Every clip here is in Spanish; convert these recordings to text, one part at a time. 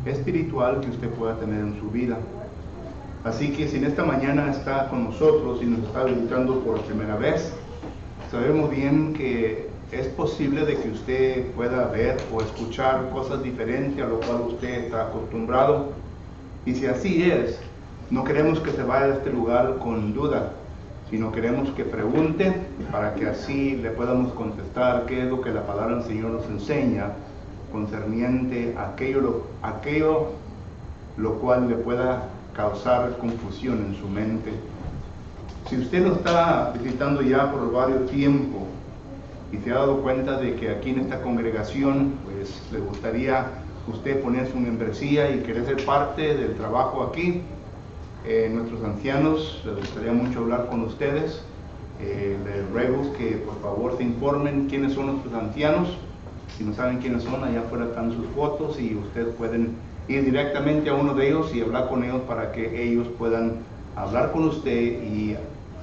espiritual que usted pueda tener en su vida. Así que si en esta mañana está con nosotros y nos está visitando por primera vez, sabemos bien que es posible de que usted pueda ver o escuchar cosas diferentes a lo cual usted está acostumbrado. Y si así es, no queremos que se vaya de este lugar con duda, sino queremos que pregunte para que así le podamos contestar qué es lo que la palabra del Señor nos enseña concerniente a aquello lo cual le pueda causar confusión en su mente. Si usted lo está visitando ya por varios tiempo y se ha dado cuenta de que aquí en esta congregación pues le gustaría usted poner su membresía y querer ser parte del trabajo aquí, nuestros ancianos les gustaría mucho hablar con ustedes. Les ruego que por favor se informen quiénes son nuestros ancianos. Si no saben quiénes son, allá afuera están sus fotos y ustedes pueden ir directamente a uno de ellos y hablar con ellos para que ellos puedan hablar con usted y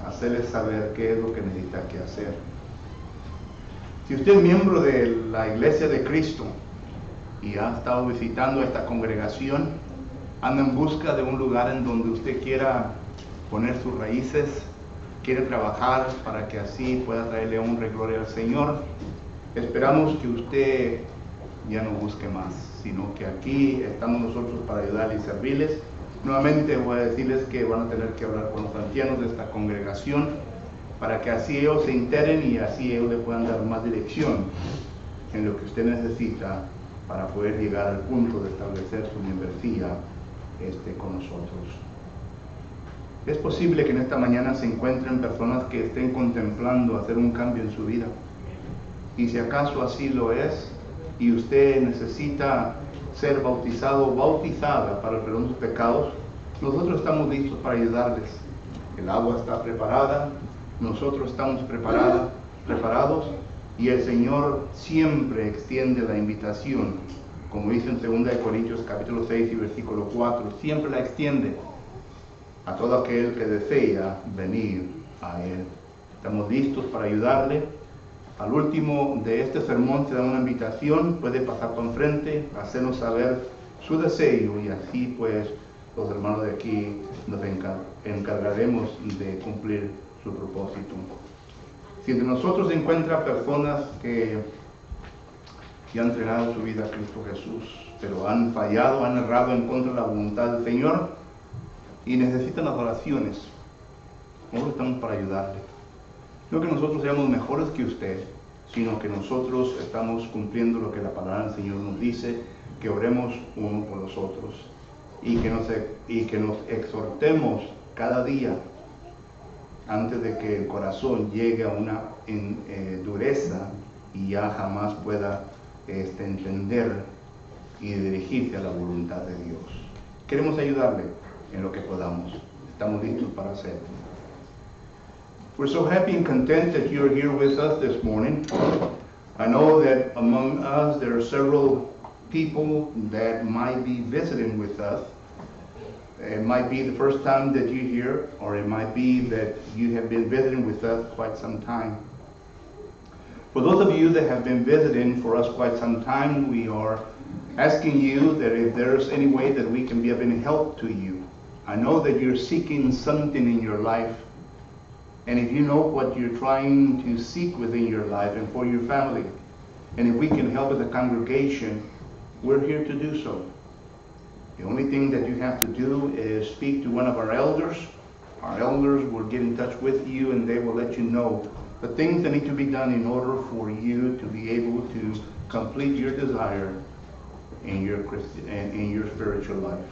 hacerles saber qué es lo que necesita que hacer. Si usted es miembro de la Iglesia de Cristo y ha estado visitando esta congregación, anda en busca de un lugar en donde usted quiera poner sus raíces, quiere trabajar para que así pueda traerle honra y gloria al Señor, esperamos que usted ya no busque más, sino que aquí estamos nosotros para ayudarles y servirles. Nuevamente voy a decirles que van a tener que hablar con los ancianos de esta congregación para que así ellos se integren y así ellos le puedan dar más dirección en lo que usted necesita para poder llegar al punto de establecer su membresía con nosotros. Es posible que en esta mañana se encuentren personas que estén contemplando hacer un cambio en su vida. Y si acaso así lo es, y usted necesita ser bautizado o bautizada para el perdón de sus pecados, nosotros estamos listos para ayudarles. El agua está preparada, nosotros estamos preparados, y el Señor siempre extiende la invitación, como dice en 2 Corintios capítulo 6 y versículo 4, siempre la extiende a todo aquel que desea venir a Él. Estamos listos para ayudarle. Al último de este sermón se da una invitación, puede pasar por enfrente, hacernos saber su deseo y así pues los hermanos de aquí nos encargaremos de cumplir su propósito. Si entre nosotros se encuentran personas que ya han entregado su vida a Cristo Jesús, pero han fallado, han errado en contra de la voluntad del Señor y necesitan las oraciones, nosotros estamos para ayudarle. No que nosotros seamos mejores que usted, sino que nosotros estamos cumpliendo lo que la palabra del Señor nos dice, que oremos unos por los otros y que nos exhortemos cada día antes de que el corazón llegue a una dureza y ya jamás pueda entender y dirigirse a la voluntad de Dios. Queremos ayudarle en lo que podamos. Estamos listos para hacerlo. We're so happy and content that you're here with us this morning. I know that among us there are several people that might be visiting with us. It might be the first time that you're here, or it might be that you have been visiting with us quite some time. For those of you that have been visiting for us quite some time, we are asking you that if there's any way that we can be of any help to you. I know that you're seeking something in your life, and if you know what you're trying to seek within your life and for your family, and if we can help as a congregation, we're here to do so. The only thing that you have to do is speak to one of our elders. Our elders will get in touch with you and they will let you know the things that need to be done in order for you to be able to complete your desire in your spiritual life.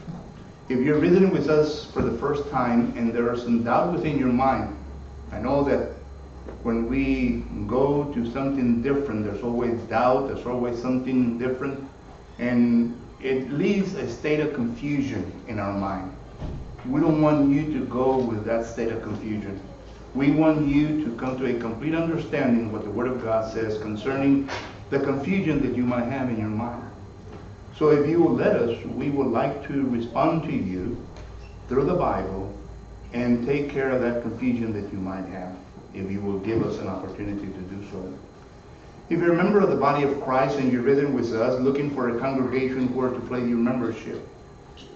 If you're visiting with us for the first time and there are some doubt within your mind, I know that when we go to something different, there's always doubt, there's always something different, and it leaves a state of confusion in our mind. We don't want you to go with that state of confusion. We want you to come to a complete understanding of what the Word of God says concerning the confusion that you might have in your mind. So if you will let us, we would like to respond to you through the Bible and take care of that confusion that you might have, if you will give us an opportunity to do so. If you're a member of the body of Christ and you're visiting with us looking for a congregation where to place your membership,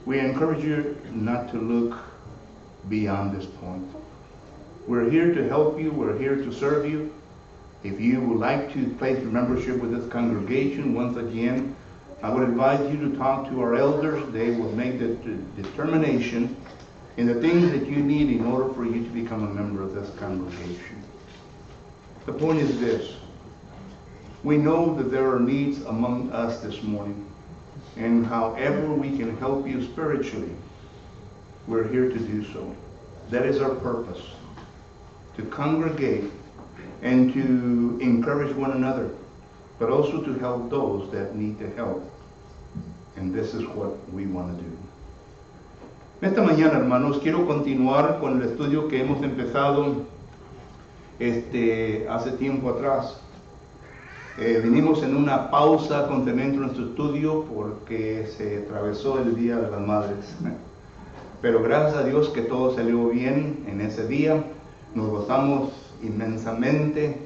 we encourage you not to look beyond this point. We're here to help you. We're here to serve you. If you would like to place your membership with this congregation, once again, I would advise you to talk to our elders. They will make the determination in the things that you need in order for you to become a member of this congregation. The point is this. We know that there are needs among us this morning, and however we can help you spiritually, we're here to do so. That is our purpose, to congregate and to encourage one another, but also to help those that need the help. And this is what we want to do. Esta mañana, hermanos, quiero continuar con el estudio que hemos empezado hace tiempo atrás. Vinimos en una pausa concerniente a nuestro estudio porque se atravesó el Día de las Madres. Pero gracias a Dios que todo salió bien en ese día. Nos gozamos inmensamente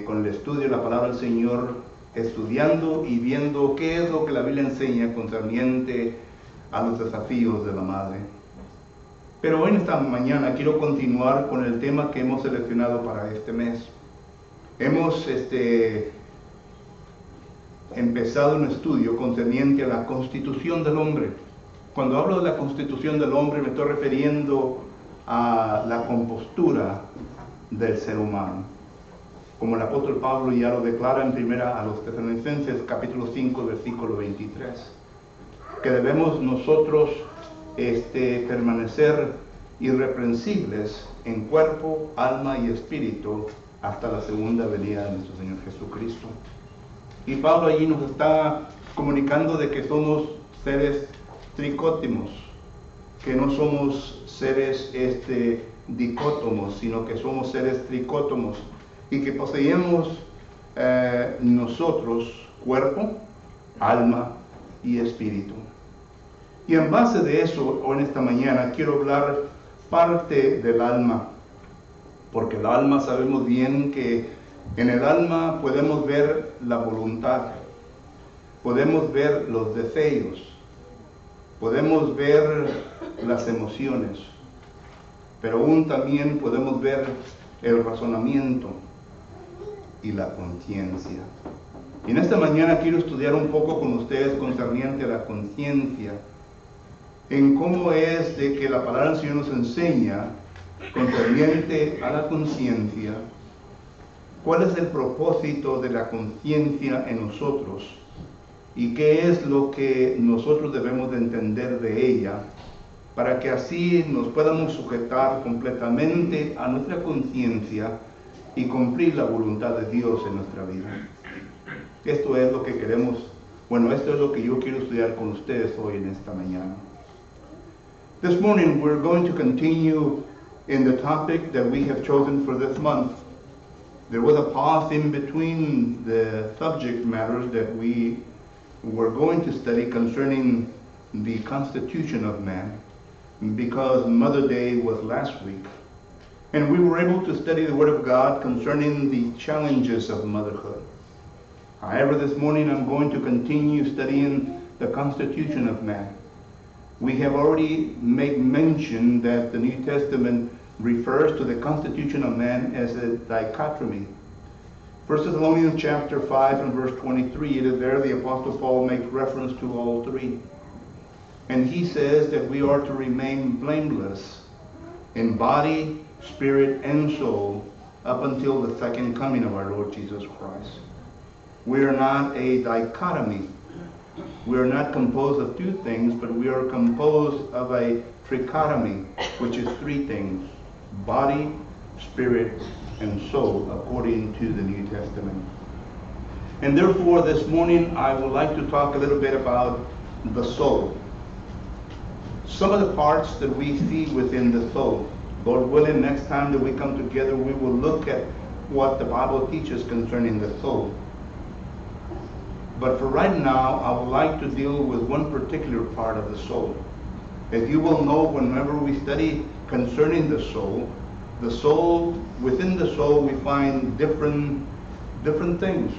con el estudio de la palabra del Señor, estudiando y viendo qué es lo que la Biblia enseña concerniente a los desafíos de la madre. Pero hoy en esta mañana quiero continuar con el tema que hemos seleccionado para este mes. Hemos empezado un estudio concerniente a la constitución del hombre. Cuando hablo de la constitución del hombre me estoy refiriendo a la compostura del ser humano. Como el apóstol Pablo ya lo declara en primera a los Tesalonicenses, capítulo 5, versículo 23, que debemos nosotros permanecer irreprensibles en cuerpo, alma y espíritu hasta la segunda venida de nuestro Señor Jesucristo. Y Pablo allí nos está comunicando de que somos seres tricótimos, que no somos seres dicótomos, sino que somos seres tricótomos, y que poseemos nosotros cuerpo, alma y espíritu. Y en base de eso, hoy en esta mañana, quiero hablar parte del alma, porque el alma sabemos bien que en el alma podemos ver la voluntad, podemos ver los deseos, podemos ver las emociones, pero aún también podemos ver el razonamiento y la conciencia. Y en esta mañana quiero estudiar un poco con ustedes concerniente a la conciencia, en cómo es de que la palabra del Señor nos enseña concerniente a la conciencia, cuál es el propósito de la conciencia en nosotros y qué es lo que nosotros debemos de entender de ella, para que así nos podamos sujetar completamente a nuestra conciencia y cumplir la voluntad de Dios en nuestra vida. Esto es lo que queremos, esto es lo que yo quiero estudiar con ustedes hoy en esta mañana. This morning we're going to continue in the topic that we have chosen for this month. There was a pause in between the subject matters that we were going to study concerning the constitution of man, because Mother's Day was last week. And we were able to study the Word of God concerning the challenges of motherhood. However, this morning I'm going to continue studying the constitution of man. We have already made mention that the New Testament refers to the constitution of man as a dichotomy. 1 Thessalonians chapter 5 and verse 23, it is there the Apostle Paul makes reference to all three. And he says that we are to remain blameless in body, spirit, and soul up until the second coming of our Lord Jesus Christ. We are not a dichotomy. We are not composed of two things, but we are composed of a trichotomy, which is three things: body, spirit, and soul, according to the New Testament. And therefore, this morning, I would like to talk a little bit about the soul. Some of the parts that we see within the soul. Lord willing, next time that we come together, we will look at what the Bible teaches concerning the soul. But for right now, I would like to deal with one particular part of the soul. As you will know, whenever we study concerning the soul, within the soul, we find different different things.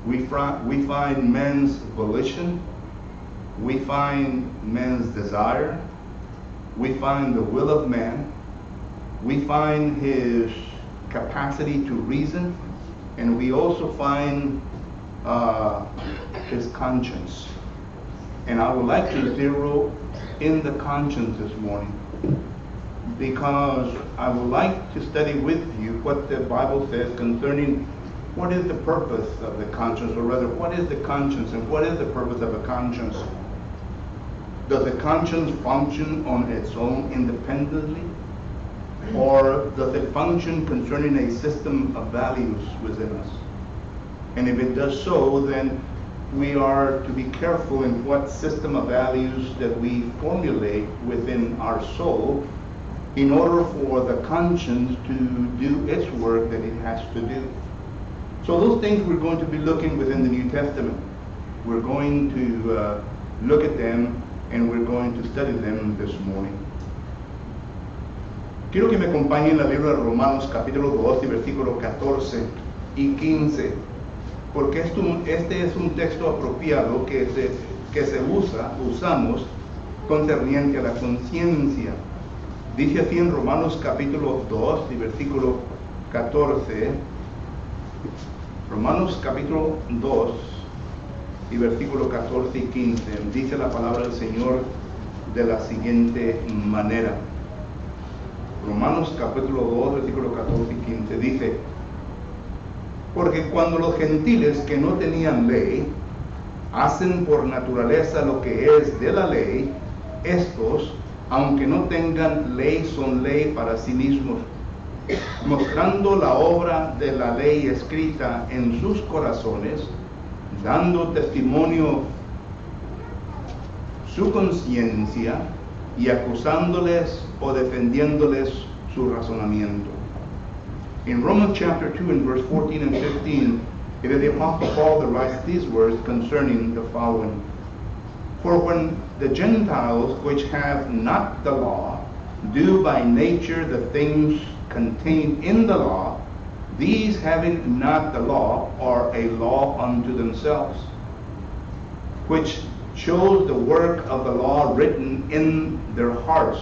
We find man's volition, we find man's desire, we find the will of man, we find his capacity to reason, and we also find his conscience. And I would like to zero in the conscience this morning, because I would like to study with you what the Bible says concerning what is the purpose of the conscience, or rather, what is the conscience and what is the purpose of a conscience? Does the conscience function on its own independently? Or does it function concerning a system of values within us? And if it does so, then we are to be careful in what system of values that we formulate within our soul in order for the conscience to do its work that it has to do. So those things we're going to be looking within the New Testament. We're going to look at them and we're going to study them this morning. Quiero que me acompañen en el libro de Romanos capítulo 2 y versículos 14 y 15, porque este es un texto apropiado que usamos concerniente a la conciencia. Dice así en Romanos capítulo 2 y versículo 14, Romanos capítulo 2 y versículo 14 y 15, dice la palabra del Señor de la siguiente manera. Romanos capítulo 2, versículo 14 y 15 dice: porque cuando los gentiles que no tenían ley hacen por naturaleza lo que es de la ley, estos, aunque no tengan ley, son ley para sí mismos, mostrando la obra de la ley escrita en sus corazones, dando testimonio su conciencia y acusándoles o defendiéndoles su razonamiento. In Romans chapter 2 and verse 14 and 15, it is the Apostle Paul that writes these words concerning the following. For when the Gentiles which have not the law do by nature the things contained in the law, these having not the law are a law unto themselves, which shows the work of the law written in their hearts,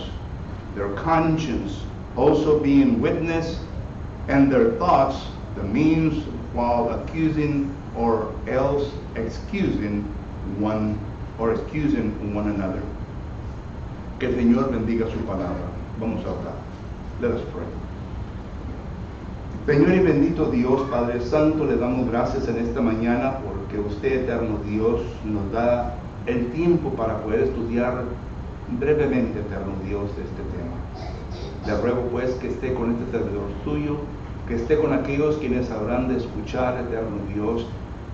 their conscience also being witness, and their thoughts the means while accusing or else excusing one another. Que el Señor bendiga su palabra. Vamos a orar. Let us pray. Señor y bendito Dios, Padre Santo, le damos gracias en esta mañana porque usted, eterno Dios, nos da el tiempo para poder estudiar brevemente, eterno Dios, este tema. Le ruego pues que esté con este servidor suyo, que esté con aquellos quienes habrán de escuchar, eterno Dios,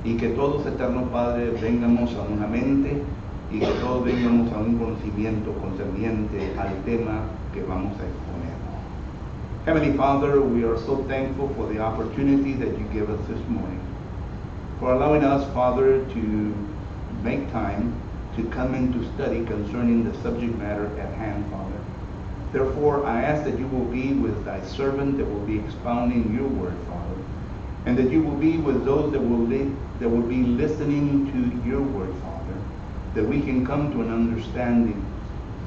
y que todos, eterno Padre, vengamos a una mente y que todos vengamos a un conocimiento concerniente al tema que vamos a exponer. Heavenly Father, we are so thankful for the opportunity that you give us this morning, for allowing us, Father, to make time to come in to study concerning the subject matter at hand, Father. Therefore, I ask that you will be with thy servant that will be expounding your word, Father, and that you will be with those that will be listening to your word, Father, that we can come to an understanding,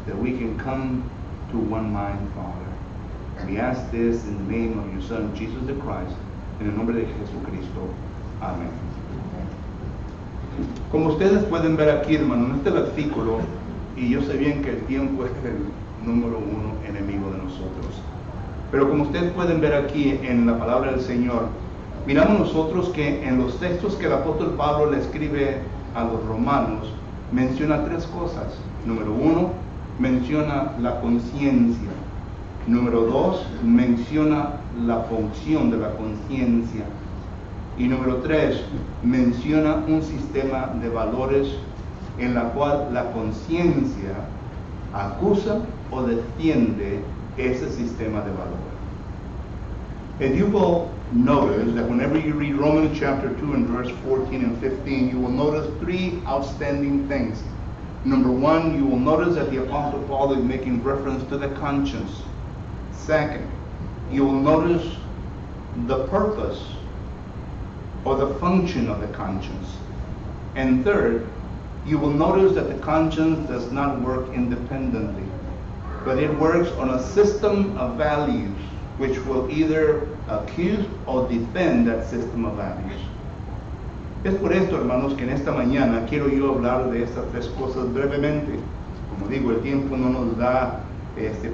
that we can come to one mind, Father. We ask this in the name of your Son, Jesus the Christ, en el nombre de Jesucristo. Amén. Como ustedes pueden ver aquí, hermano, en este versículo, y yo sé bien que el tiempo es el número uno enemigo de nosotros, pero como ustedes pueden ver aquí en la palabra del Señor, miramos nosotros que en los textos que el apóstol Pablo le escribe a los romanos, menciona tres cosas. Número uno, menciona la conciencia. Número dos, menciona la función de la conciencia. Y número tres, menciona un sistema de valores en la cual la conciencia acusa o defiende ese sistema de valores. And you will notice that whenever you read Romans chapter 2 and verse 14 and 15, you will notice three outstanding things. Number one, you will notice that the Apostle Paul is making reference to the conscience. Second, you will notice the purpose or the function of the conscience. And third, you will notice that the conscience does not work independently, but it works on a system of values which will either accuse or defend that system of values. Es por esto, hermanos, que en esta mañana quiero yo hablar de estas tres cosas brevemente. Como digo, el tiempo no nos da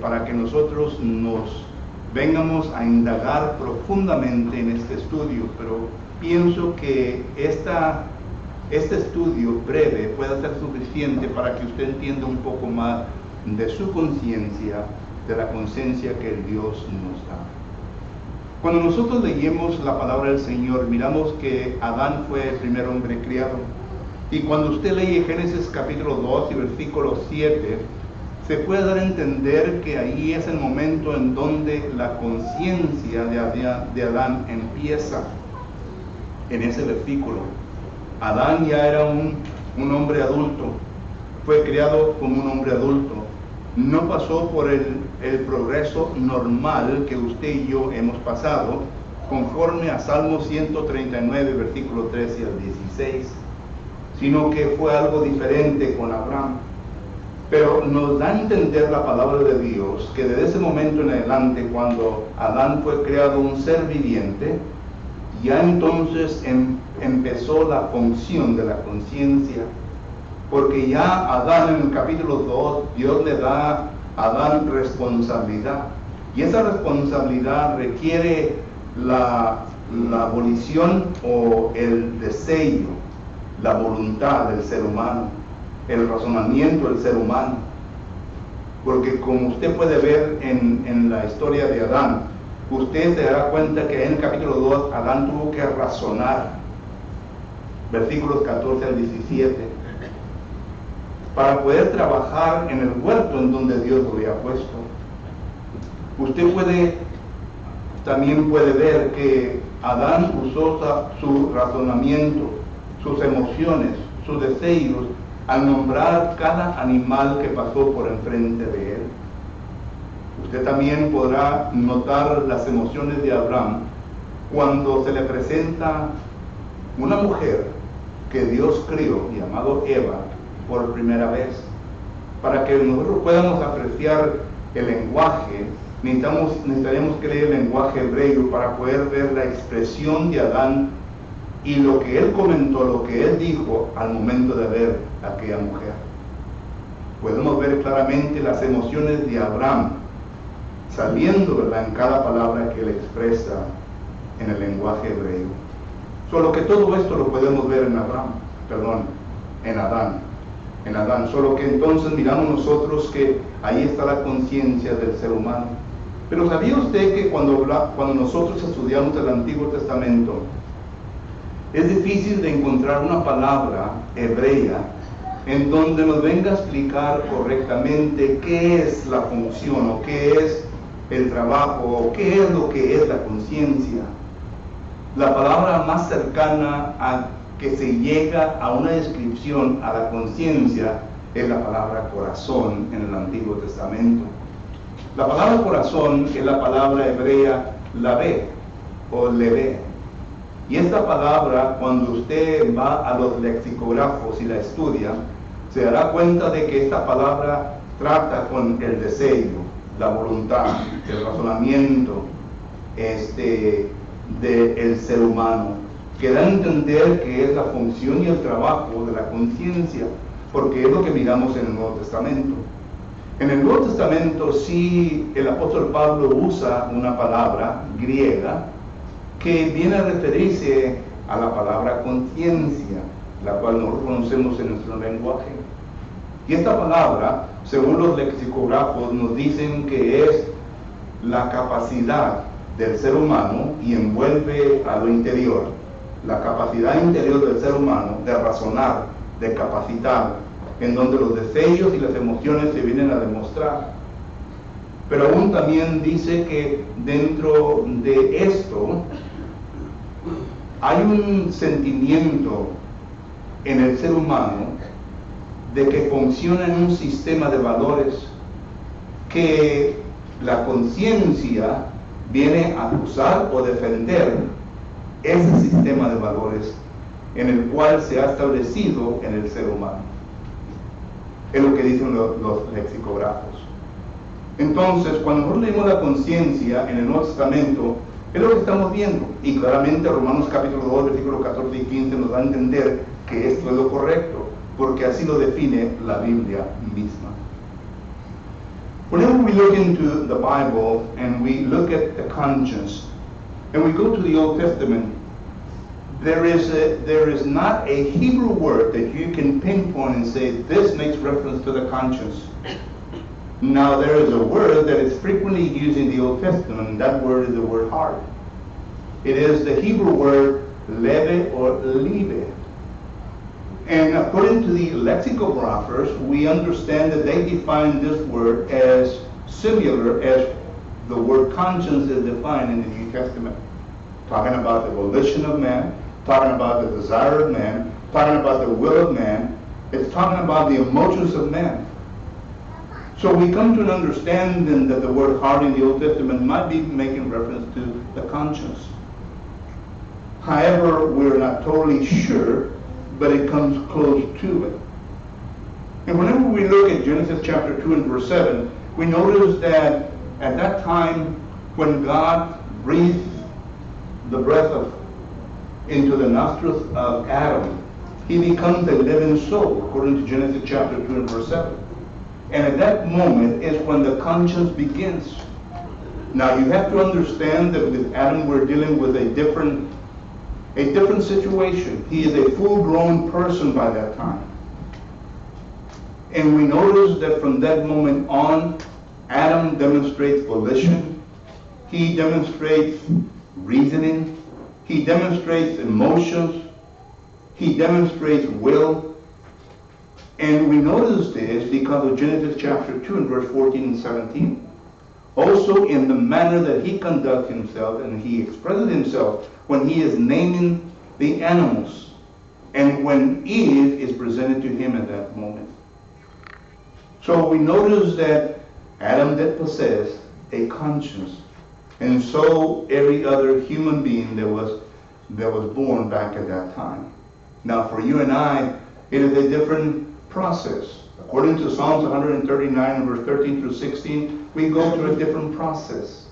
para que nosotros nos vengamos a indagar profundamente en este estudio, pero pienso que este estudio breve puede ser suficiente para que usted entienda un poco más de su conciencia, de la conciencia que el Dios nos da. Cuando nosotros leemos la palabra del Señor, miramos que Adán fue el primer hombre criado. Y cuando usted lee Génesis capítulo 2 y versículo 7, se puede dar a entender que ahí es el momento en donde la conciencia de Adán empieza. En ese versículo, Adán ya era un hombre adulto, fue criado como un hombre adulto. No pasó por el progreso normal que usted y yo hemos pasado, conforme a Salmo 139, versículo 13 al 16, sino que fue algo diferente con Abraham. Pero nos da a entender la palabra de Dios que desde ese momento en adelante, cuando Adán fue creado un ser viviente, ya entonces empezó la función de la conciencia, porque ya Adán en el capítulo 2, Dios le da a Adán responsabilidad, y esa responsabilidad requiere la abolición o el deseo, la voluntad del ser humano, el razonamiento del ser humano, porque como usted puede ver en la historia de Adán, usted se dará cuenta que en el capítulo 2 Adán tuvo que razonar, versículos 14 al 17, para poder trabajar en el huerto en donde Dios lo había puesto. Usted también puede ver que Adán usó su razonamiento, sus emociones, sus deseos, al nombrar cada animal que pasó por enfrente de él. Usted también podrá notar las emociones de Abraham cuando se le presenta una mujer que Dios crió, llamado Eva, por primera vez. Para que nosotros podamos apreciar el lenguaje, necesitaremos que leer el lenguaje hebreo para poder ver la expresión de Adán y lo que él comentó, lo que él dijo al momento de ver a aquella mujer. Podemos ver claramente las emociones de Abraham saliendo, ¿verdad?, en cada palabra que él expresa en el lenguaje hebreo. Solo que todo esto lo podemos ver en Adán. Solo que entonces miramos nosotros que ahí está la conciencia del ser humano. Pero ¿sabía usted que cuando nosotros estudiamos el Antiguo Testamento, es difícil de encontrar una palabra hebrea en donde nos venga a explicar correctamente qué es la función o qué es el trabajo o qué es lo que es la conciencia? La palabra más cercana a que se llega a una descripción a la conciencia es la palabra corazón en el Antiguo Testamento. La palabra corazón es la palabra hebrea lavé o levé. Y esta palabra, cuando usted va a los lexicógrafos y la estudia, se dará cuenta de que esta palabra trata con el deseo, la voluntad, el razonamiento del ser humano, que da a entender que es la función y el trabajo de la conciencia, porque es lo que miramos en el Nuevo Testamento. En el Nuevo Testamento sí el apóstol Pablo usa una palabra griega que viene a referirse a la palabra conciencia, la cual nosotros conocemos en nuestro lenguaje. Y esta palabra, según los lexicógrafos, nos dicen que es la capacidad del ser humano y envuelve a lo interior, la capacidad interior del ser humano de razonar, de capacitar, en donde los deseos y las emociones se vienen a demostrar. Pero aún también dice que dentro de esto hay un sentimiento en el ser humano de que funciona en un sistema de valores que la conciencia viene a acusar o defender ese sistema de valores en el cual se ha establecido en el ser humano. Es lo que dicen los lexicógrafos. Entonces, cuando nosotros leemos la conciencia en el Nuevo Testamento, es lo que estamos viendo. Y claramente Romanos capítulo 2, versículos 14 y 15 nos da a entender que esto es lo correcto, porque así lo define la Biblia misma. Whenever we look into the Bible and we look at the conscience, and we go to the Old Testament, there is not a Hebrew word that you can pinpoint and say, this makes reference to the conscience. Now, there is a word that is frequently used in the Old Testament, and that word is the word heart. It is the Hebrew word leve or libe. And according to the lexicographers, we understand that they define this word as similar as the word conscience is defined in the New Testament. Talking about the volition of man, talking about the desire of man, talking about the will of man. It's talking about the emotions of man. So we come to an understanding that the word heart in the Old Testament might be making reference to the conscience. However, we're not totally sure, but it comes close to it. And whenever we look at Genesis chapter 2 and verse 7, we notice that at that time when God breathed the breath into the nostrils of Adam, he becomes a living soul, according to Genesis chapter 2 and verse 7. And at that moment is when the conscience begins. Now you have to understand that with Adam we're dealing with a different situation. He is a full-grown person by that time. And we notice that from that moment on, Adam demonstrates volition. He demonstrates reasoning. He demonstrates emotions. He demonstrates will. And we notice this because of Genesis chapter 2 and verse 14 and 17. Also in the manner that he conducts himself and he expresses himself when he is naming the animals and when Eve is presented to him at that moment. So we notice that Adam did possess a conscience, and so every other human being that was born back at that time. Now for you and I, it is a different process. According to Psalms 139 and verse 13 through 16, we go through a different process.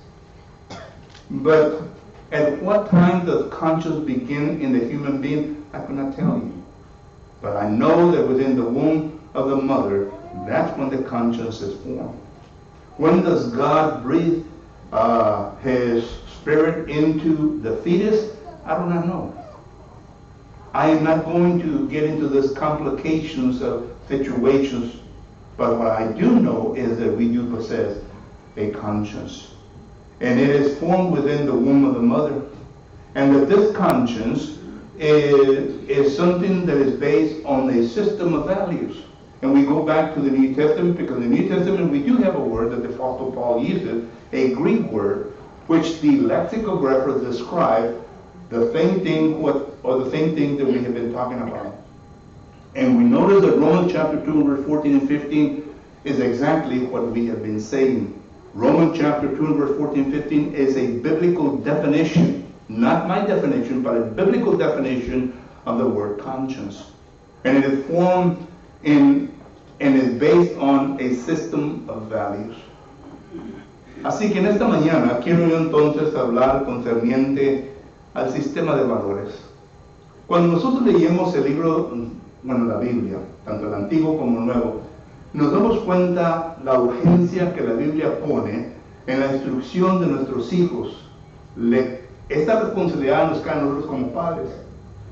But at what time does conscience begin in the human being? I could not tell you. But I know that within the womb of the mother, that's when the conscience is formed. When does God breathe his spirit into the fetus? I do not know. I am not going to get into these complications of situations, but what I do know is that we do possess a conscience. And it is formed within the womb of the mother. And that this conscience is something that is based on a system of values. And we go back to the New Testament, because in the New Testament we do have a word that the Apostle Paul uses, a Greek word, which the lexicographers describe the same thing that we have been talking about. And we notice that Romans chapter 2 verse 14 and 15 is exactly what we have been saying. Romans chapter 2 and verse 14 and 15 is a biblical definition, not my definition, but a biblical definition of the word conscience. And it is formed and is based on a system of values. Así que en esta mañana quiero yo entonces hablar concerniente al sistema de valores. Cuando nosotros leemos el libro, la Biblia, tanto el Antiguo como el Nuevo, nos damos cuenta la urgencia que la Biblia pone en la instrucción de nuestros hijos. Esta responsabilidad nos cae a nosotros como padres.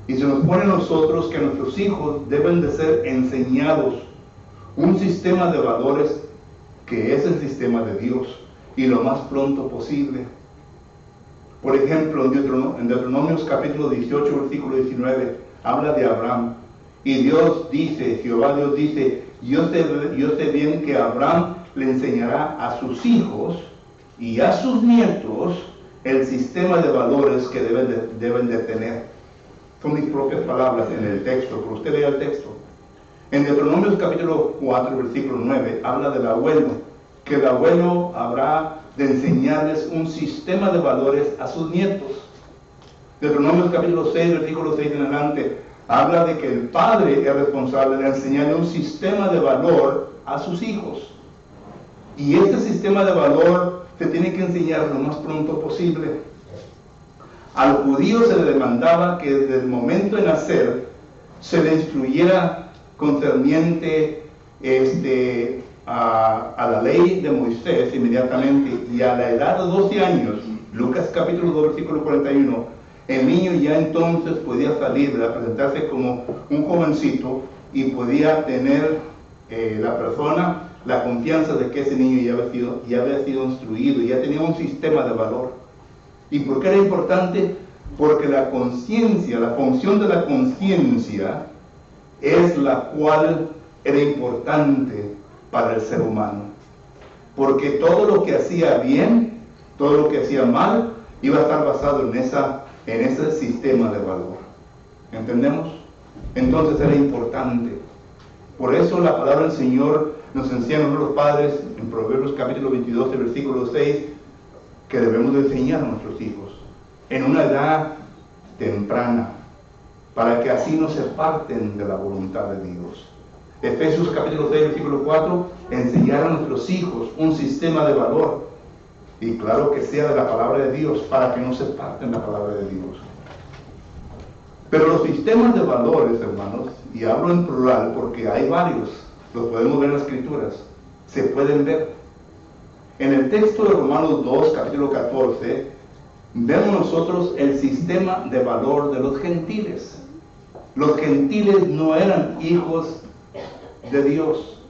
Y se nos pone a nosotros que nuestros hijos deben de ser enseñados un sistema de valores que es el sistema de Dios, y lo más pronto posible. Por ejemplo, en Deuteronomios capítulo 18, versículo 19, habla de Abraham. Y Dios dice, Jehová Dios dice, yo sé bien que Abraham le enseñará a sus hijos y a sus nietos el sistema de valores que deben de tener. Son mis propias palabras en el texto, pero usted lea el texto. En Deuteronomios capítulo 4, versículo 9, habla del abuelo, que el abuelo habrá de enseñarles un sistema de valores a sus nietos. Deuteronomio capítulo 6, versículo 6 en adelante, habla de que el padre es responsable de enseñarle un sistema de valor a sus hijos. Y este sistema de valor se tiene que enseñar lo más pronto posible. Al judío se le demandaba que desde el momento de nacer se le instruyera concerniente a la ley de Moisés inmediatamente, y a la edad de 12 años, Lucas capítulo 2, versículo 41, el niño ya entonces podía salir, presentarse como un jovencito, y podía tener la persona la confianza de que ese niño ya había sido instruido, ya tenía un sistema de valor. ¿Y por qué era importante? Porque la conciencia, la función de la conciencia es la cual era importante para el ser humano. Porque todo lo que hacía bien, todo lo que hacía mal, iba a estar basado en ese sistema de valor. ¿Entendemos? Entonces era importante. Por eso la palabra del Señor nos enseña a los padres en Proverbios capítulo 22, versículo 6, que debemos de enseñar a nuestros hijos en una edad temprana, para que así no se aparten de la voluntad de Dios. Efesios capítulo 6, versículo 4, enseñar a nuestros hijos un sistema de valor, y claro que sea de la palabra de Dios, para que no se aparten de la palabra de Dios. Pero los sistemas de valores, hermanos, y hablo en plural porque hay varios, los podemos ver en las Escrituras, se pueden ver. En el texto de Romanos 2, capítulo 14, vemos nosotros el sistema de valor de los gentiles. Los gentiles no eran hijos de Dios.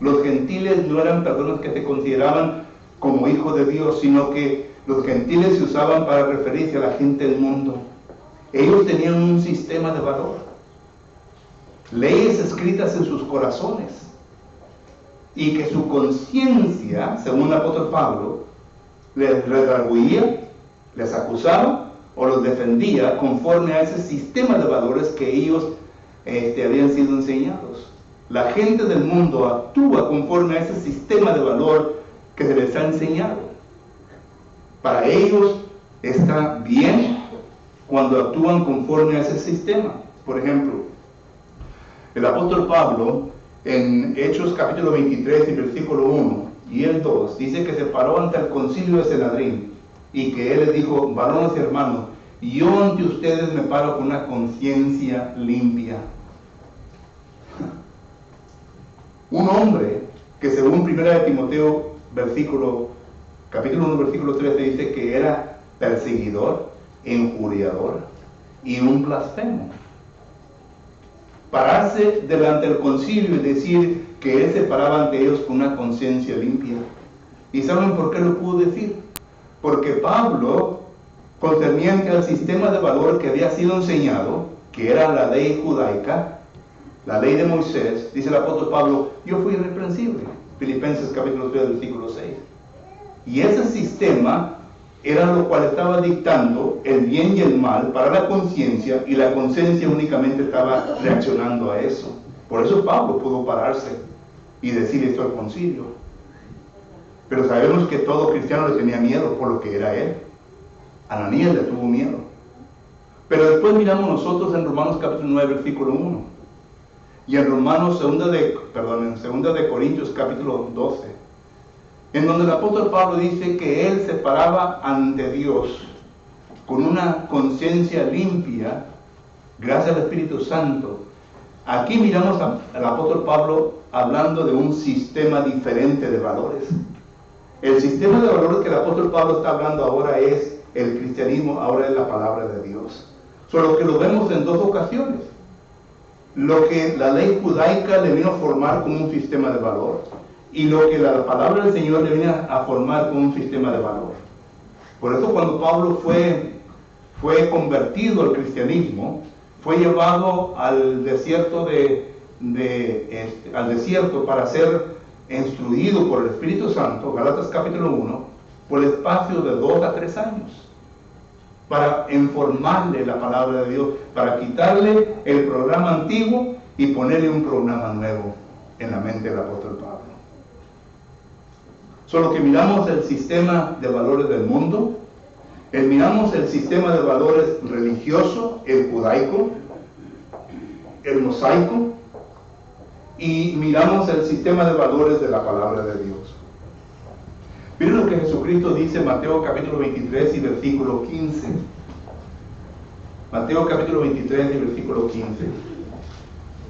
Los gentiles no eran personas que se consideraban como hijos de Dios, sino que los gentiles se usaban para referirse a la gente del mundo. Ellos tenían un sistema de valor, leyes escritas en sus corazones, y que su conciencia, según el apóstol Pablo, les redarguía, les acusaba o los defendía conforme a ese sistema de valores que ellos habían sido enseñados. La gente del mundo actúa conforme a ese sistema de valor que se les ha enseñado. Para ellos está bien cuando actúan conforme a ese sistema. Por ejemplo, el apóstol Pablo en Hechos capítulo 23 y versículo 1 y el 2 dice que se paró ante el concilio de Sanedrín y que él les dijo: varones y hermanos, yo ante ustedes me paro con una conciencia limpia. Un hombre que según 1 de Timoteo capítulo 1 versículo 13 dice que era perseguidor, injuriador y un blasfemo. Pararse delante del concilio y decir que él se paraba ante ellos con una conciencia limpia. ¿Y saben por qué lo pudo decir? Porque Pablo, concerniente al sistema de valor que había sido enseñado, que era la ley judaica, la ley de Moisés, dice el apóstol Pablo: yo fui irreprensible. Filipenses capítulo 3 versículo 6. Y ese sistema era lo cual estaba dictando el bien y el mal para la conciencia, y la conciencia únicamente estaba reaccionando a eso. Por eso Pablo pudo pararse y decir esto al concilio. Pero sabemos que todo cristiano le tenía miedo por lo que era él. Ananías le tuvo miedo. Pero después miramos nosotros en Romanos capítulo 9 versículo 1 y en Romanos en 2 de Corintios capítulo 12, en donde el apóstol Pablo dice que él se paraba ante Dios con una conciencia limpia gracias al Espíritu Santo. Aquí miramos al apóstol Pablo hablando de un sistema diferente de valores. El sistema de valores que el apóstol Pablo está hablando ahora es el cristianismo, ahora es la palabra de Dios. Solo que lo vemos en dos ocasiones. Lo que la ley judaica le vino a formar como un sistema de valor, y lo que la palabra del Señor le viene a formar como un sistema de valor. Por eso cuando Pablo fue convertido al cristianismo, fue llevado al desierto para ser instruido por el Espíritu Santo, Gálatas capítulo 1, por el espacio de 2 a 3 años, para informarle la palabra de Dios, para quitarle el programa antiguo y ponerle un programa nuevo en la mente del apóstol Pablo. Solo que miramos el sistema de valores del mundo, Miramos el sistema de valores religioso, el judaico, el mosaico, y miramos el sistema de valores de la palabra de Dios. Miren lo que Jesucristo dice en Mateo capítulo 23 y versículo 15. Mateo capítulo 23 y versículo 15.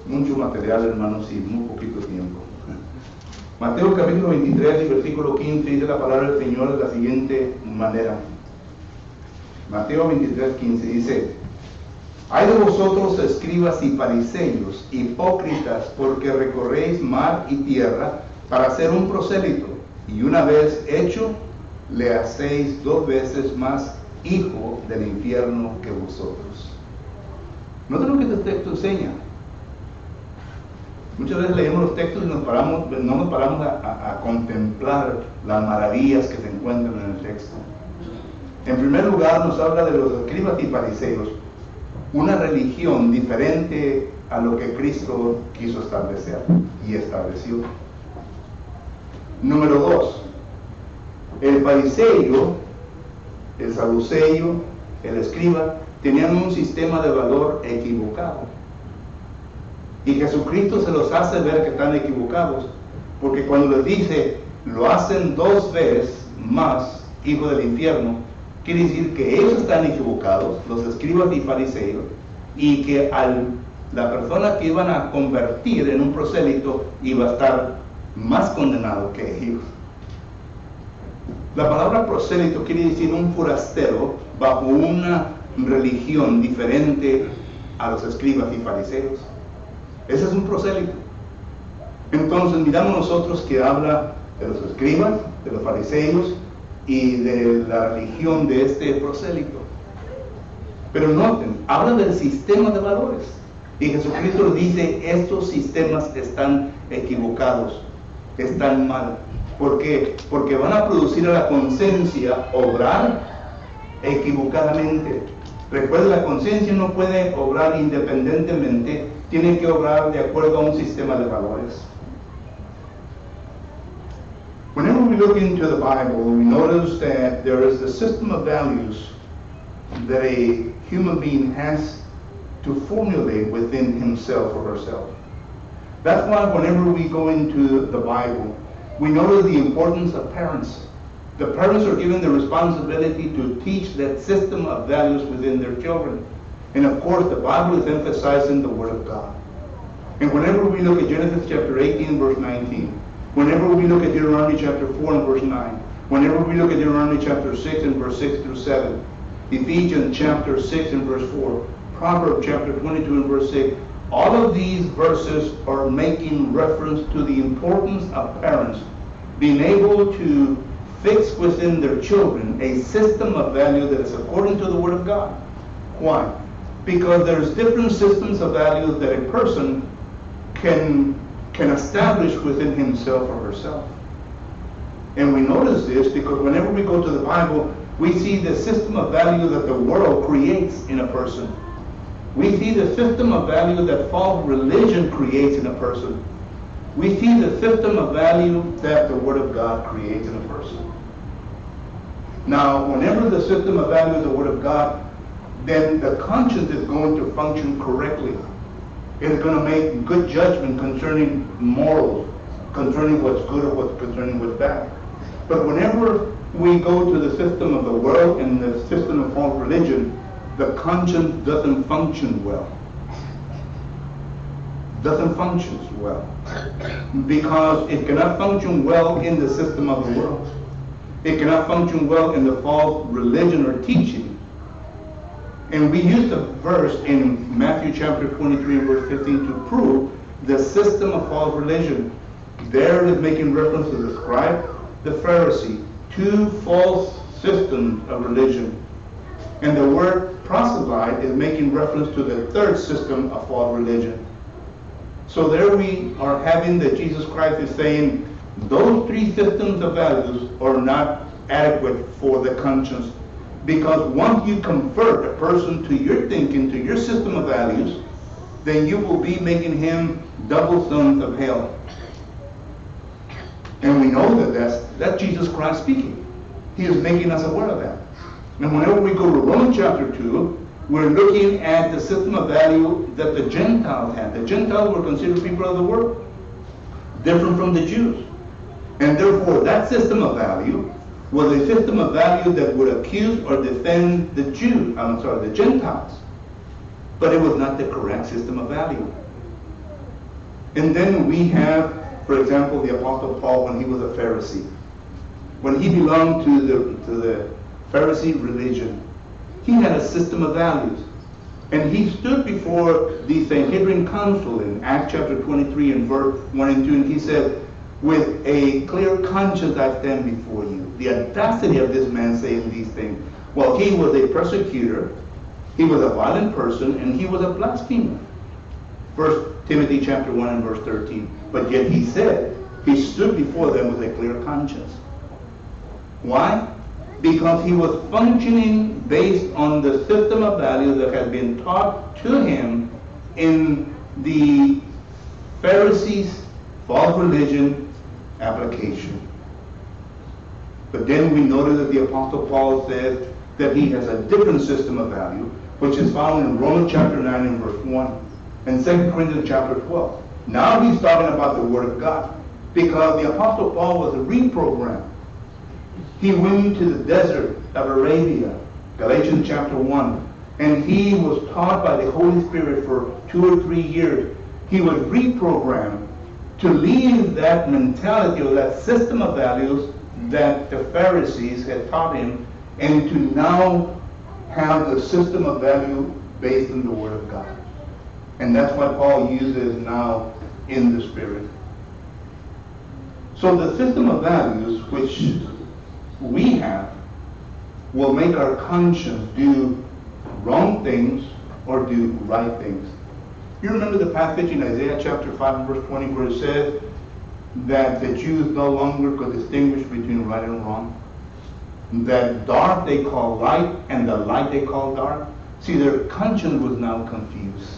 Mucho material, hermanos, y muy poquito tiempo. Mateo capítulo 23 y versículo 15 dice la palabra del Señor de la siguiente manera. Mateo 23, 15 dice: Ay de vosotros, escribas y fariseos, hipócritas, porque recorréis mar y tierra para hacer un prosélito, y una vez hecho, le hacéis 2 veces más hijo del infierno que vosotros. Noten lo que este texto enseña. Muchas veces leemos los textos y no nos paramos a contemplar las maravillas que se encuentran en el texto. En primer lugar, nos habla de los escribas y fariseos, una religión diferente a lo que Cristo quiso establecer y estableció. Número 2, el fariseo, el saduceo, el escriba, tenían un sistema de valor equivocado. Y Jesucristo se los hace ver que están equivocados, porque cuando les dice, lo hacen 2 veces más hijo del infierno, quiere decir que ellos están equivocados, los escribas y fariseos, y que la persona que iban a convertir en un prosélito iba a estar más condenado que ellos. La palabra prosélito quiere decir un forastero bajo una religión diferente a los escribas y fariseos. Ese es un prosélito. Entonces miramos nosotros que habla de los escribas, de los fariseos y de la religión de este prosélito. Pero noten, habla del sistema de valores. Y Jesucristo dice, estos sistemas están equivocados, están mal. ¿Por qué? Porque van a producir a la conciencia obrar equivocadamente. Recuerda, la conciencia no puede obrar independientemente, tiene que obrar de acuerdo a un sistema de valores. Whenever we look into the Bible, we notice that there is a system of values that a human being has to formulate within himself or herself. That's why whenever we go into the Bible, we notice the importance of parents. The parents are given the responsibility to teach that system of values within their children. And of course, the Bible is emphasizing the Word of God. And whenever we look at Genesis chapter 18, verse 19, whenever we look at Deuteronomy chapter 4 and verse 9, whenever we look at Deuteronomy chapter 6 and verse 6 through 7, Ephesians chapter 6 and verse 4, Proverbs chapter 22 and verse 6, all of these verses are making reference to the importance of parents being able to fix within their children a system of value that is according to the Word of God. Why? Because there's different systems of values that a person can establish within himself or herself. And we notice this because whenever we go to the Bible, we see the system of value that the world creates in a person. We see the system of value that false religion creates in a person. We see the system of value that the Word of God creates in a person. Now, whenever the system of value is the Word of God, then the conscience is going to function correctly. It's going to make good judgment concerning morals, concerning what's good or concerning what's bad. But whenever we go to the system of the world and the system of false religion, the conscience doesn't function well. Doesn't function well. Because it cannot function well in the system of the world. It cannot function well in the false religion or teaching. And we use the verse in Matthew chapter 23 and verse 15 to prove the system of false religion. There it is making reference to the scribe, the Pharisee, 2 false systems of religion. And the word proselyte is making reference to the 3rd system of false religion. So there we are having that Jesus Christ is saying those 3 systems of values are not adequate for the conscience. Because once you convert a person to your thinking, to your system of values, then you will be making him double sons of hell. And we know that that's Jesus Christ speaking. He is making us aware of that. And whenever we go to Romans chapter 2, we're looking at the system of value that the Gentiles had. The Gentiles were considered people of the world, different from the Jews. And therefore, that system of value was a system of value that would accuse or defend the Gentiles. But it was not the correct system of value. And then we have, for example, the Apostle Paul when he was a Pharisee. When he belonged to the Pharisee religion, he had a system of values. And he stood before the Sanhedrin council in Acts chapter 23 and verse 1 and 2, and he said, with a clear conscience I stand before you. The audacity of this man saying these things. Well, he was a persecutor, he was a violent person, and he was a blasphemer. 1 Timothy chapter 1 and verse 13. But yet he said, he stood before them with a clear conscience. Why? Because he was functioning based on the system of value that had been taught to him in the Pharisees' false religion application. But then we notice that the Apostle Paul says that he has a different system of value, which is found in Romans chapter 9 and verse 1 and 2 Corinthians chapter 12. Now he's talking about the Word of God, because the Apostle Paul was reprogrammed. He went into the desert of Arabia, Galatians chapter 1, and he was taught by the Holy Spirit for 2 or 3 years. He was reprogrammed to leave that mentality or that system of values that the Pharisees had taught him, and to now have the system of value based on the Word of God. And that's what Paul uses now in the Spirit. So the system of values which we have will make our conscience do wrong things or do right things. You remember the passage in Isaiah chapter 5 and verse 20 where it says that the Jews no longer could distinguish between right and wrong? That dark they call light and the light they call dark. See, their conscience was now confused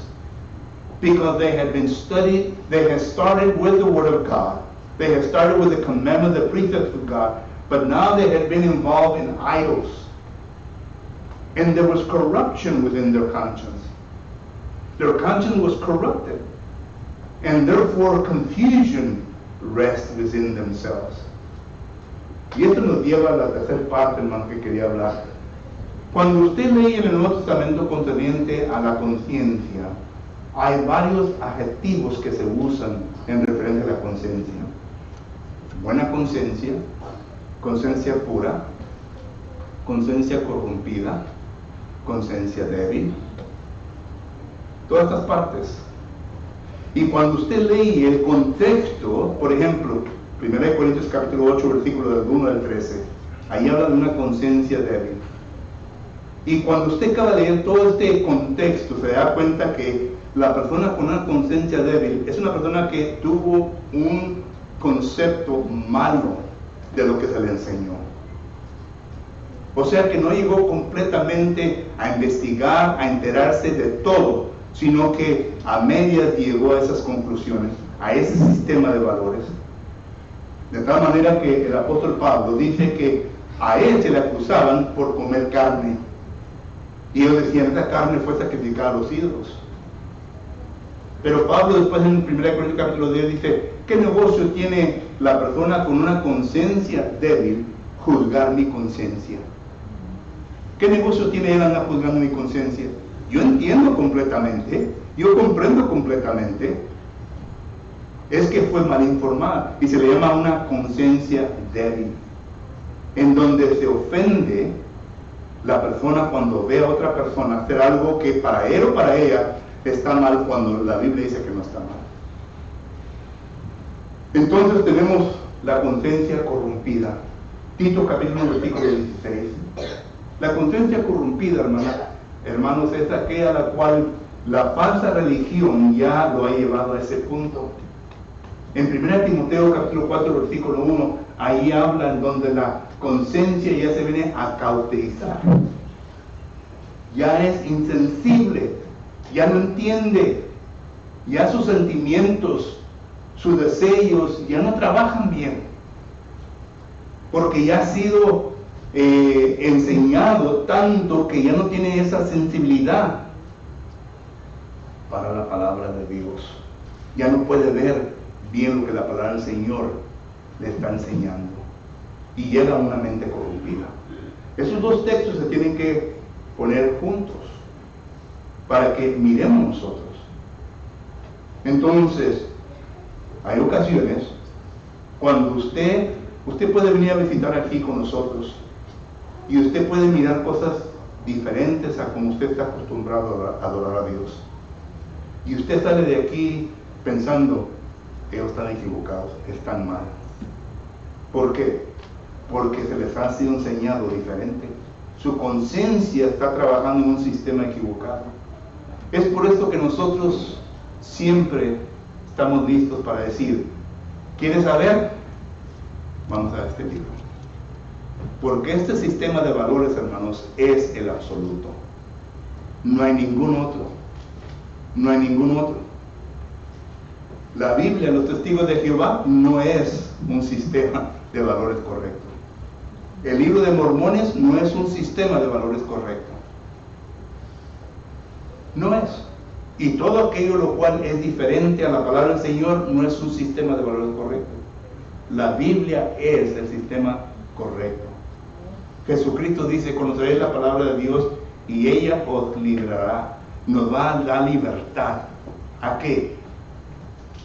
because they had been studied, they had started with the Word of God, they had started with the commandment, the precepts of God, but now they had been involved in idols. And there was corruption within their conscience. Their conscience was corrupted. And therefore confusion rests within themselves. Y esto nos lleva a la tercera parte, hermano, que quería hablar. Cuando usted lee en el Nuevo Testamento concerniente a la conciencia, hay varios adjetivos que se usan en referencia a la conciencia. Buena conciencia, conciencia pura, conciencia corrompida, conciencia débil. Todas estas partes. Y cuando usted lee el contexto, por ejemplo, 1 Corintios capítulo 8, versículo del 1 al 13, ahí habla de una conciencia débil. Y cuando usted acaba de leer todo este contexto, se da cuenta que la persona con una conciencia débil es una persona que tuvo un concepto malo de lo que se le enseñó. O sea que no llegó completamente a investigar, a enterarse de todo, sino que a medias llegó a esas conclusiones, a ese sistema de valores. De tal manera que el apóstol Pablo dice que a él se le acusaban por comer carne. Y ellos decían, esta carne fue sacrificada a los ídolos. Pero Pablo después en 1 Corintios capítulo 10 dice, ¿qué negocio tiene la persona con una conciencia débil juzgar mi conciencia? ¿Qué negocio tiene él andar juzgando mi conciencia? Yo entiendo completamente, yo comprendo completamente, es que fue mal informada y se le llama una conciencia débil, en donde se ofende la persona cuando ve a otra persona hacer algo que para él o para ella está mal cuando la Biblia dice que no está mal. Entonces tenemos la conciencia corrompida. Tito capítulo 1 versículo 16. La conciencia corrompida, hermanos, es aquella a la cual la falsa religión ya lo ha llevado a ese punto. En 1 Timoteo capítulo 4 versículo 1, ahí habla en donde la conciencia ya se viene a cauterizar. Ya es insensible, ya no entiende, ya sus sentimientos, sus deseos ya no trabajan bien, porque ya ha sido enseñado tanto que ya no tiene esa sensibilidad para la palabra de Dios. Ya no puede ver bien lo que la palabra del Señor le está enseñando. Y llega a una mente corrompida. Esos dos textos se tienen que poner juntos para que miremos nosotros. Entonces, hay ocasiones cuando usted puede venir a visitar aquí con nosotros y usted puede mirar cosas diferentes a como usted está acostumbrado a adorar a Dios. Y usted sale de aquí pensando, ellos están equivocados, están mal. ¿Por qué? Porque se les ha sido enseñado diferente. Su conciencia está trabajando en un sistema equivocado. Es por esto que nosotros siempre estamos listos para decir, ¿quieres saber? Vamos a este libro. Porque este sistema de valores, hermanos, es el absoluto. No hay ningún otro. No hay ningún otro. La Biblia, los testigos de Jehová, no es un sistema de valores correcto. El libro de Mormones no es un sistema de valores correcto. No es. Y todo aquello lo cual es diferente a la palabra del Señor no es un sistema de valores correcto. La Biblia es el sistema correcto. Jesucristo dice, conoceréis la palabra de Dios y ella os librará. Nos va a dar libertad. ¿A qué?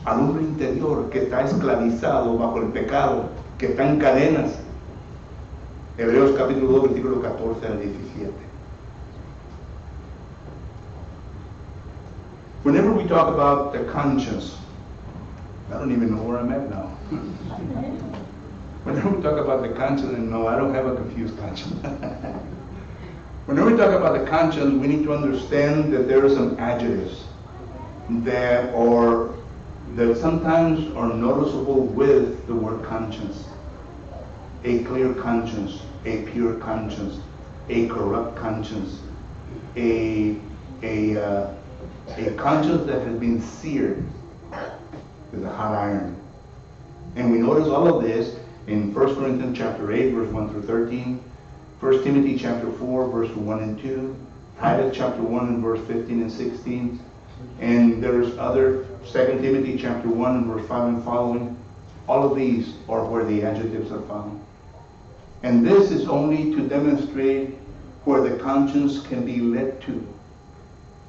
Al hombre interior que está esclavizado bajo el pecado, que está en cadenas. Hebreos capítulo 2, versículo 14 al 17. Whenever we talk about the conscience, I don't even know where I'm at now. Whenever we talk about the conscience, no, I don't have a confused conscience. Whenever we talk about the conscience, we need to understand that there are some adjectives that sometimes are noticeable with the word conscience. A clear conscience, a pure conscience, a corrupt conscience, a conscience that has been seared with a hot iron. And we notice all of this in 1 Corinthians chapter 8, verse 1 through 13, 1 Timothy chapter 4, verse 1 and 2, Titus chapter 1 and verse 15 and 16, and there's other, 2 Timothy chapter 1 and verse 5 and following. All of these are where the adjectives are found. And this is only to demonstrate where the conscience can be led to.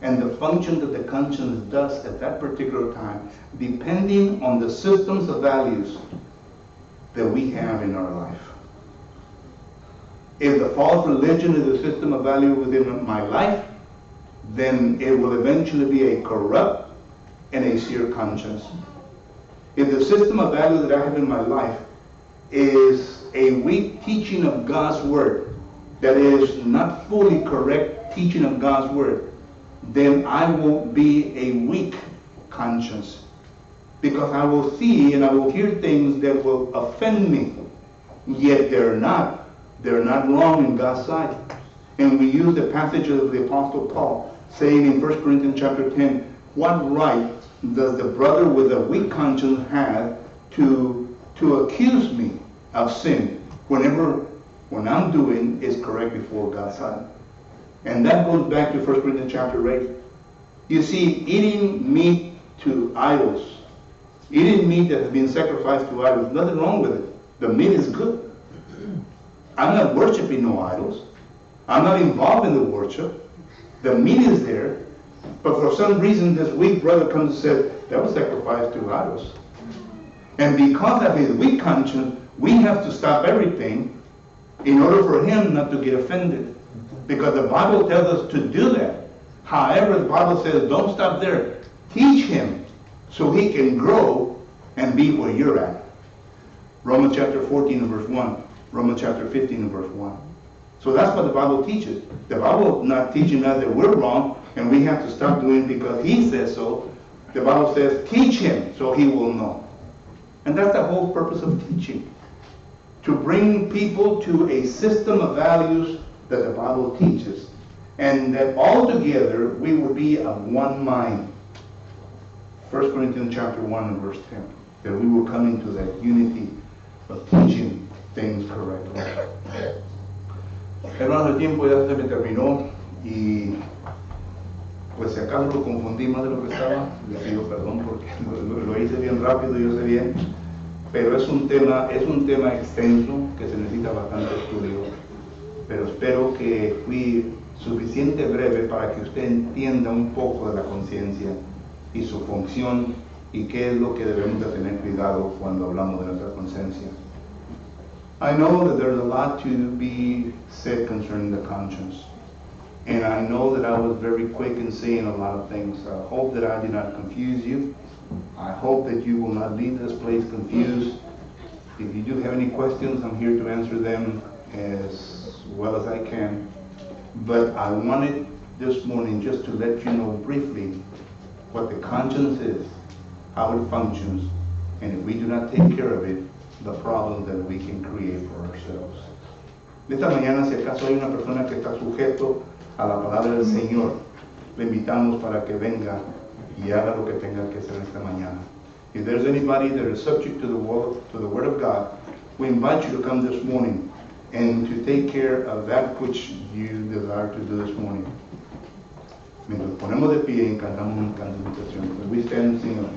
And the function that the conscience does at that particular time, depending on the systems of values that we have in our life. If the false religion is a system of value within my life, then it will eventually be a corrupt and a seared conscience. If the system of value that I have in my life is a weak teaching of God's Word, that is not fully correct teaching of God's Word, then I will be a weak conscience. Because I will see and I will hear things that will offend me, yet they're not wrong in God's sight. And we use the passage of the Apostle Paul saying in 1 Corinthians chapter 10, what right does the brother with a weak conscience have to accuse me of sin when I'm doing is correct before God's sight? And that goes back to 1 Corinthians chapter 8. You see, eating meat to idols, eating meat that has been sacrificed to idols, nothing wrong with it. The meat is good. I'm not worshiping no idols. I'm not involved in the worship. The meat is there. But for some reason, this weak brother comes and says, that was sacrificed to idols. And because of his weak conscience, we have to stop everything in order for him not to get offended. Because the Bible tells us to do that. However, the Bible says, don't stop there. Teach him so he can grow and be where you're at. Romans chapter 14 and verse 1. Romans chapter 15 and verse 1. So that's what the Bible teaches. The Bible is not teaching us that we're wrong and we have to stop doing it because he says so. The Bible says, teach him so he will know. And that's the whole purpose of teaching. To bring people to a system of values that the Bible teaches. And that all together we will be of one mind. 1 Corinthians chapter 1 and verse 10. That we will come into that unity of teaching things correctly. Hermanos, el tiempo ya se me terminó y pues si acaso lo confundí más de lo que estaba, le pido perdón porque lo hice bien rápido, yo sé bien, pero es un tema extenso que se necesita bastante estudio, pero espero que fui suficiente breve para que usted entienda un poco de la conciencia y su función y qué es lo que debemos de tener cuidado cuando hablamos de nuestra conciencia. I know that there's a lot to be said concerning the conscience. And I know that I was very quick in saying a lot of things. I hope that I did not confuse you. I hope that you will not leave this place confused. If you do have any questions, I'm here to answer them as well as I can. But I wanted this morning just to let you know briefly what the conscience is, how it functions, and if we do not take care of it, the problems that we can create for ourselves. Esta mañana, si acaso hay una persona que está sujeto a la palabra del Señor, le invitamos para que venga y haga lo que tenga que hacer esta mañana. If there's anybody that is subject to the Word of God, we invite you to come this morning and to take care of that which you desire to do this morning. Mientras ponemos de pie y cantamos un canto de invitación. We stand and sing.